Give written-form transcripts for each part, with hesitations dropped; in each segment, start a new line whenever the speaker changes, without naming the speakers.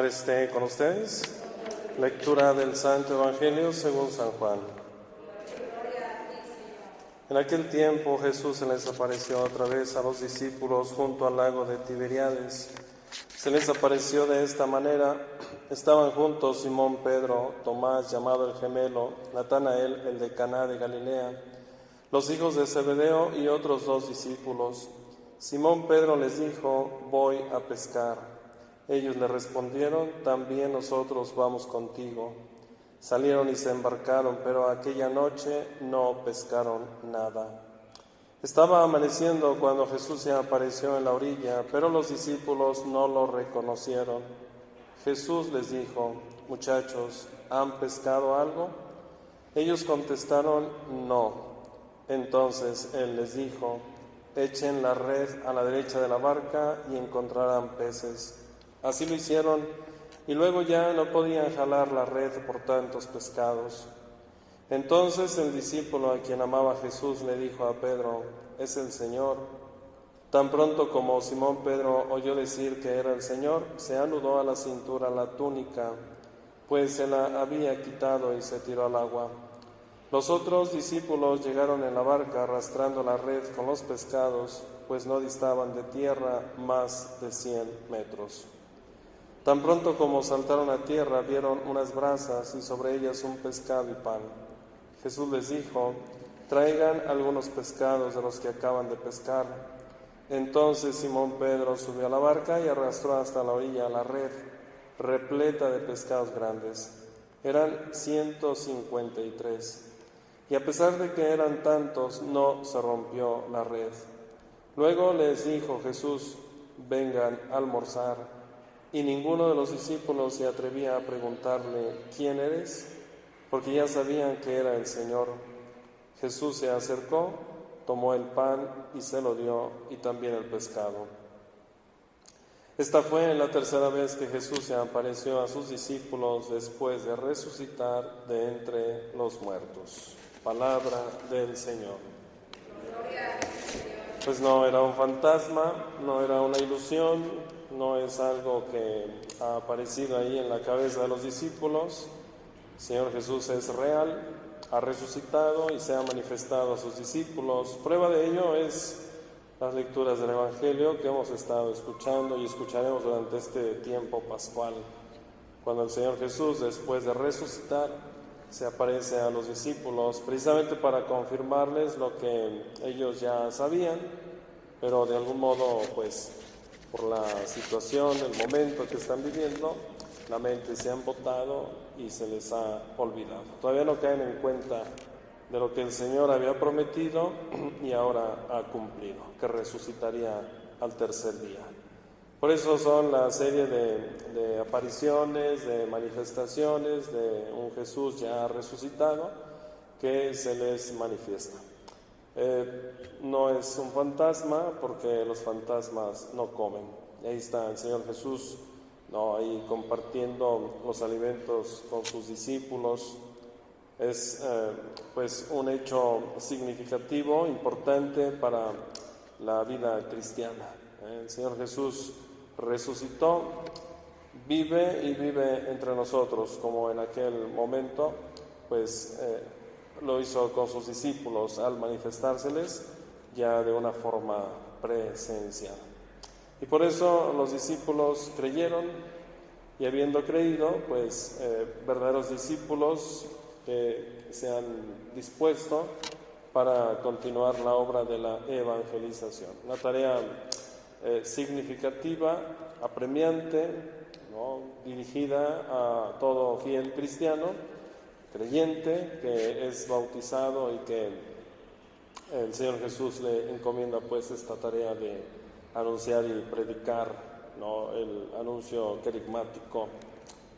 Esté con ustedes. Lectura del Santo Evangelio según San Juan. En aquel tiempo Jesús se les apareció otra vez a los discípulos junto al lago de Tiberíades. Se les apareció de esta manera. Estaban juntos Simón Pedro, Tomás llamado el gemelo, Natanael el de Caná de Galilea, los hijos de Zebedeo y otros 2 discípulos. Simón Pedro les dijo: voy a pescar. Ellos le respondieron: también nosotros vamos contigo. Salieron y se embarcaron, pero aquella noche no pescaron nada. Estaba amaneciendo cuando Jesús se apareció en la orilla, pero los discípulos no lo reconocieron. Jesús les dijo: muchachos, ¿han pescado algo? Ellos contestaron: no. Entonces Él les dijo: echen la red a la derecha de la barca y encontrarán peces. Así lo hicieron, y luego ya no podían jalar la red por tantos pescados. Entonces el discípulo a quien amaba Jesús le dijo a Pedro: es el Señor. Tan pronto como Simón Pedro oyó decir que era el Señor, se anudó a la cintura la túnica, pues se la había quitado, y se tiró al agua. Los otros discípulos llegaron en la barca arrastrando la red con los pescados, pues no distaban de tierra más de 100 metros. Tan pronto como saltaron a tierra, vieron unas brasas y sobre ellas un pescado y pan. Jesús les dijo: traigan algunos pescados de los que acaban de pescar. Entonces Simón Pedro subió a la barca y arrastró hasta la orilla la red, repleta de pescados grandes. Eran 153. Y a pesar de que eran tantos, no se rompió la red. Luego les dijo Jesús: vengan a almorzar. Y ninguno de los discípulos se atrevía a preguntarle: ¿quién eres?, porque ya sabían que era el Señor. Jesús se acercó, tomó el pan y se lo dio, y también el pescado. Esta fue la tercera vez que Jesús se apareció a sus discípulos después de resucitar de entre los muertos. Palabra del Señor. Pues no era un fantasma, no era una ilusión, no es algo que ha aparecido ahí en la cabeza de los discípulos. El Señor Jesús es real, ha resucitado y se ha manifestado a sus discípulos. Prueba de ello es las lecturas del Evangelio que hemos estado escuchando y escucharemos durante este tiempo pascual, cuando el Señor Jesús, después de resucitar, se aparece a los discípulos precisamente para confirmarles lo que ellos ya sabían, pero de algún modo, pues, por la situación, el momento que están viviendo, la mente se ha embotado y se les ha olvidado. Todavía no caen en cuenta de lo que el Señor había prometido y ahora ha cumplido, que resucitaría al tercer día. Por eso son la serie de apariciones, de manifestaciones de un Jesús ya resucitado que se les manifiesta. No es un fantasma, porque los fantasmas no comen. Y ahí está el Señor Jesús, ahí compartiendo los alimentos con sus discípulos. Es pues un hecho significativo, importante para la vida cristiana. El Señor Jesús resucitó, vive y vive entre nosotros, como en aquel momento, pues lo hizo con sus discípulos al manifestárseles ya de una forma presencial. Y por eso los discípulos creyeron, y habiendo creído, pues verdaderos discípulos que se han dispuesto para continuar la obra de la evangelización. Una tarea significativa, apremiante, dirigida a todo fiel cristiano, creyente, que es bautizado y que el Señor Jesús le encomienda pues esta tarea de anunciar y predicar, el anuncio querigmático,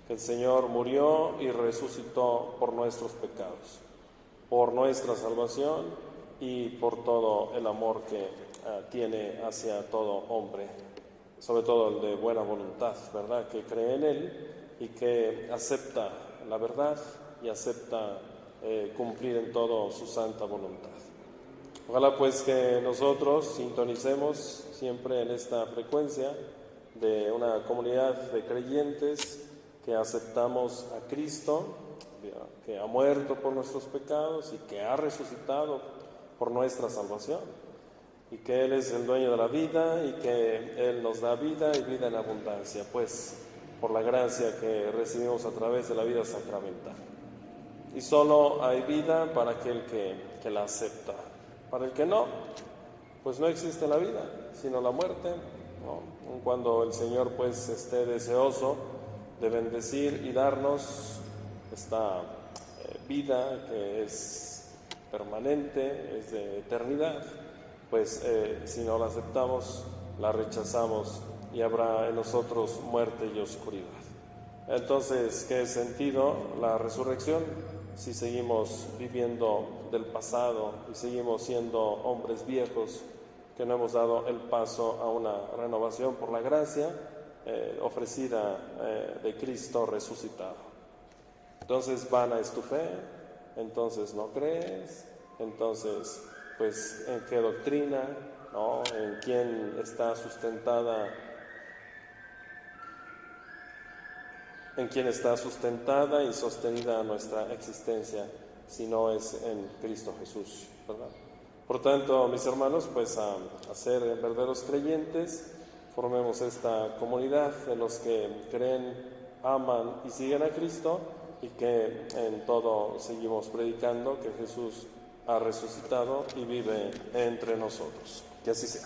que el Señor murió y resucitó por nuestros pecados, por nuestra salvación y por todo el amor que tiene hacia todo hombre, sobre todo el de buena voluntad, ¿verdad?, que cree en Él y que acepta la verdad y acepta cumplir en todo su santa voluntad. Ojalá pues que nosotros sintonicemos siempre en esta frecuencia de una comunidad de creyentes que aceptamos a Cristo, que ha muerto por nuestros pecados y que ha resucitado por nuestra salvación, y que Él es el dueño de la vida y que Él nos da vida y vida en abundancia, pues por la gracia que recibimos a través de la vida sacramental. Y solo hay vida para aquel que la acepta. Para el que no, pues no existe la vida, sino la muerte, ¿no? Cuando el Señor pues esté deseoso de bendecir y darnos esta vida que es permanente, es de eternidad, pues si no la aceptamos, la rechazamos y habrá en nosotros muerte y oscuridad. Entonces, ¿qué sentido la resurrección si seguimos viviendo del pasado y seguimos siendo hombres viejos que no hemos dado el paso a una renovación por la gracia ofrecida de Cristo resucitado? Entonces, vana es tu fe, entonces no crees, entonces, pues, ¿en qué doctrina, no? ¿En quién está sustentada? ¿En quién está sustentada y sostenida nuestra existencia, si no es en Cristo Jesús, ¿verdad? Por tanto, mis hermanos, pues a ser verdaderos creyentes, formemos esta comunidad de los que creen, aman y siguen a Cristo, y que en todo seguimos predicando que Jesús ha resucitado y vive entre nosotros. Que así sea.